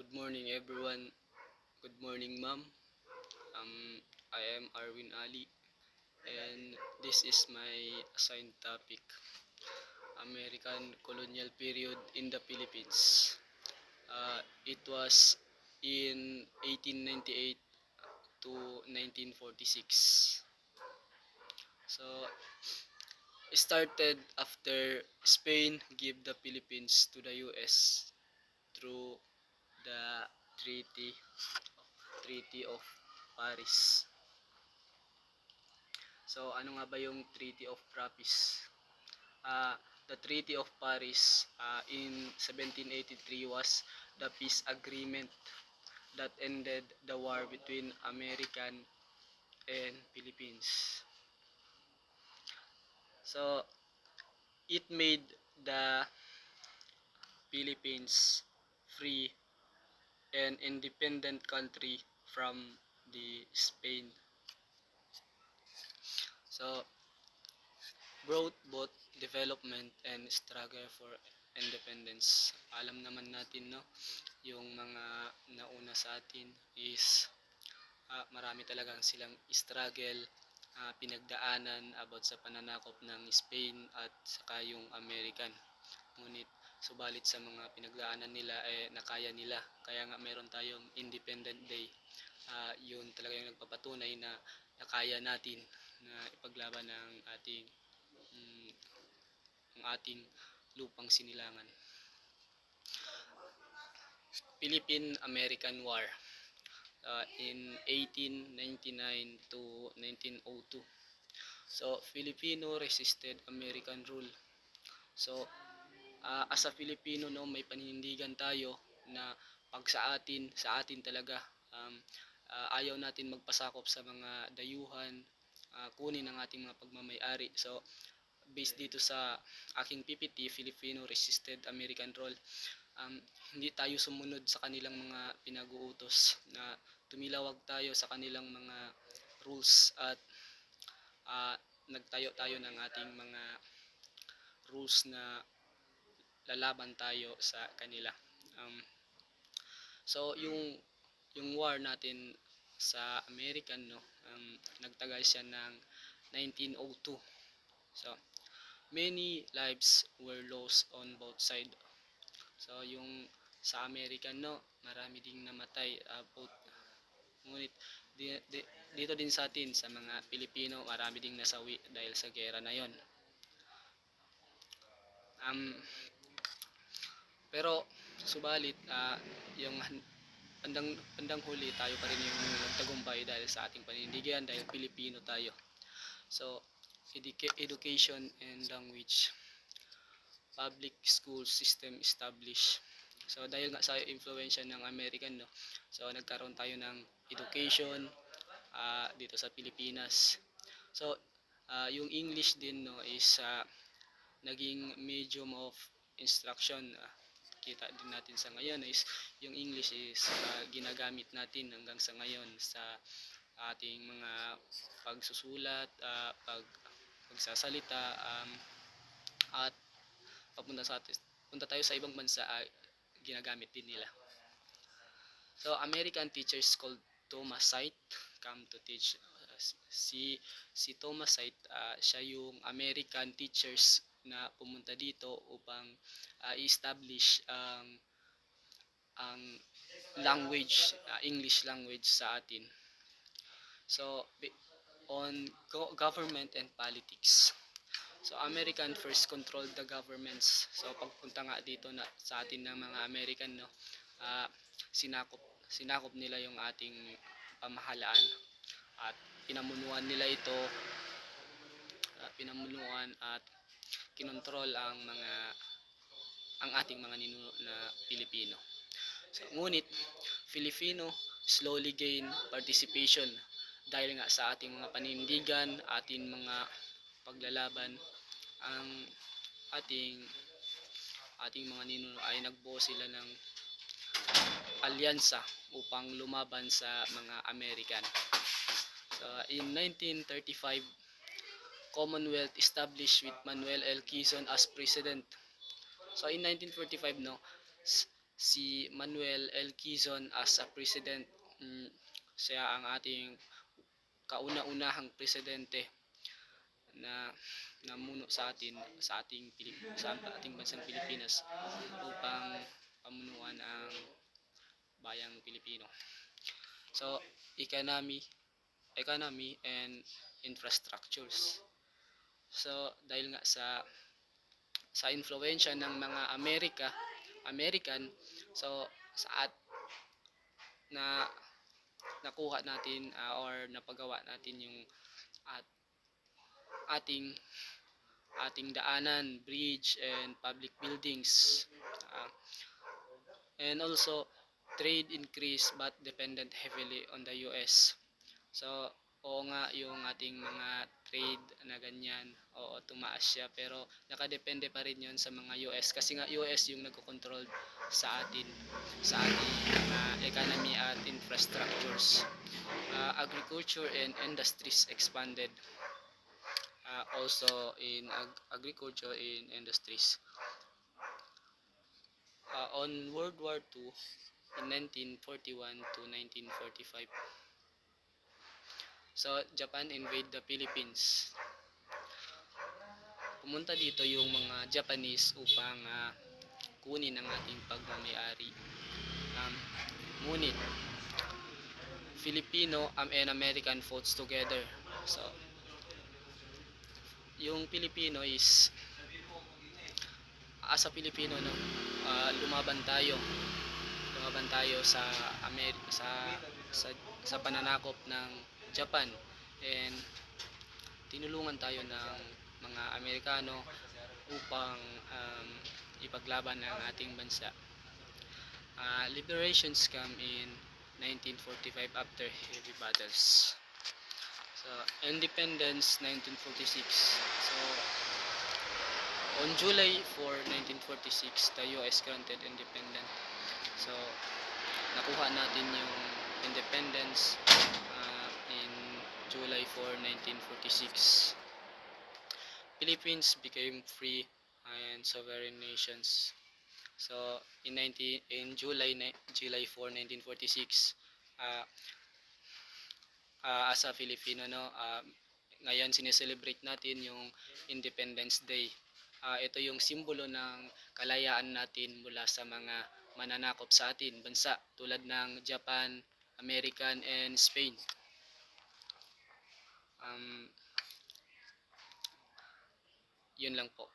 Good morning, everyone. Good morning, ma'am. I am Arwin Ali, and this is my assigned topic: American colonial period in the Philippines. It was in 1898 to 1946. So, it started after Spain gave the Philippines to the US through the Treaty Treaty of Paris. So, ano nga ba yung Treaty of Paris? The Treaty of Paris in 1783 was the peace agreement that ended the war between American and Philippines. So, it made the Philippines free and independent country from the Spain. So, brought both development and struggle for independence. Alam naman natin, no, yung mga nauna sa atin is marami talagang silang struggle, pinagdaanan about sa pananakop ng Spain at saka yung American. Ngunit subalit sa mga pinagdaanan nila nakaya nila. Kaya nga meron tayong Independent Day. Yun talaga yung nagpapatunay na nakaya natin na ipaglaban ng mm, ang ating lupang sinilangan. Philippine-American War in 1899 to 1902. So, Filipino resisted American rule. So, as a Filipino, no, may paninindigan tayo na pag sa atin talaga, ayaw natin magpasakop sa mga dayuhan, kunin ang ating mga pagmamayari. So, based dito sa aking PPT, Filipino resisted American rule, hindi tayo sumunod sa kanilang mga pinag-uutos, na tumilawag tayo sa kanilang mga rules at nagtayo tayo ng ating mga rules na lalaban tayo sa kanila. So yung war natin sa American, no, nagtagal siya ng 1902. So many lives were lost on both side. So yung sa American, no, marami ding namatay, ngunit dito din sa atin sa mga Pilipino marami ding nasawi dahil sa gera na yon. Pero subalit yung bandang huli tayo pa rin yung nagtagumpay dahil sa ating panindigan, dahil Pilipino tayo. So education and language, public school system established. So dahil nga sa influensya ng American, no, so nagkaroon tayo ng education dito sa Pilipinas. So yung English din, no, is naging medium of instruction. Kita din natin sa ngayon is yung English is ginagamit natin hanggang sa ngayon sa ating mga pagsusulat, pagsasalita, at punta tayo sa ibang bansa, ginagamit din nila. So American teachers called Thomas Said come to teach. Si Thomas Said, siya yung American teachers na pumunta dito upang i-establish ang language, English language sa atin. So on government and politics. So American first controlled the governments. So pagpunta nga dito na sa atin ng mga American, no, sinakop nila yung ating pamahalaan at pinamunuan nila ito, at kinontrol ang ating mga ninuno na Pilipino. So, ngunit Filipino slowly gain participation dahil nga sa ating mga panindigan, ating mga paglalaban. Ang ating mga ninuno ay nagbuo sila ng alyansa upang lumaban sa mga American. So, in 1935, Commonwealth established with Manuel L. Quezon as president. So in 1945, no, si Manuel L. Quezon as a president. Mm, Siya ang ating kauna-unahang presidente na namuno sa ating bansang Pilipinas upang pamunuan ang bayang Pilipino. So, economy and infrastructures. So, dahil nga sa influensya ng mga American, so sa at na nakuha natin or napagawa natin yung at ating ating daanan, bridge and public buildings. Uh, and also trade increase but dependent heavily on the US. So, oo nga yung ating mga trade na ganyan, oo tumaas siya pero nakadepende pa rin yun sa mga US kasi nga US yung nagko-control sa ating mga economy at infrastructures. Agriculture and industries expanded, also in agriculture and industries. On World War II in 1941 to 1945. So, Japan invade the Philippines. Pumunta dito yung mga Japanese upang kunin ang ating pagmamayari. Ngunit, Filipino and American fought together. So, yung Pilipino is, as a Pilipino, no, lumaban tayo sa sa pananakop ng Japan, and tinulungan tayo ng mga Amerikano upang ipaglaban ang ating bansa. Liberations come in 1945 after heavy battles. So, independence 1946. So, on July 4, 1946, the US granted independence. So, nakuha natin yung independence in July 4, 1946. Philippines became free and sovereign nations. So, in July 4, 1946, as a Filipino, no, ngayon sineselebrate natin yung Independence Day. Ito yung simbolo ng kalayaan natin mula sa mga mananakop sa atin bansa tulad ng Japan, American and Spain. Yun lang po.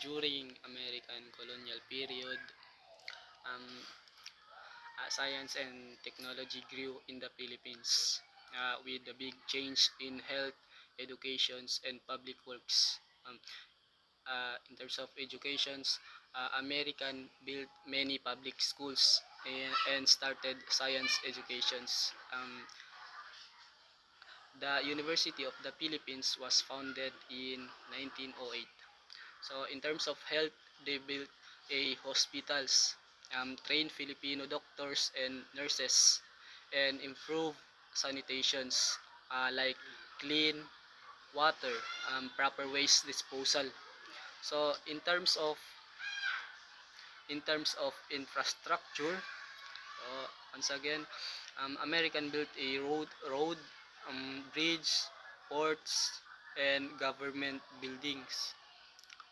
During American colonial period, science and technology grew in the Philippines with a big change in health, educations, and public works. In terms of educations, American built many public schools and started science educations. The University of the Philippines was founded in 1908. So in terms of health, they built hospitals, trained Filipino doctors and nurses, and improved sanitations like clean water, proper waste disposal. So in terms of infrastructure, once again, American built a road, bridge, ports, and government buildings.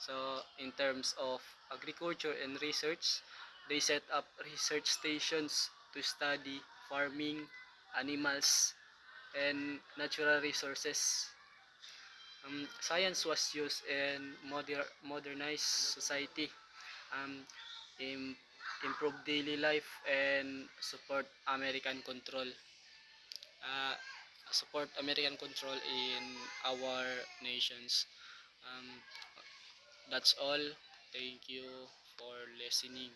So in terms of agriculture and research, they set up research stations to study farming, animals, and natural resources. Science was used in modernized society, improve daily life, and support American control. In our nations. That's all. Thank you for listening.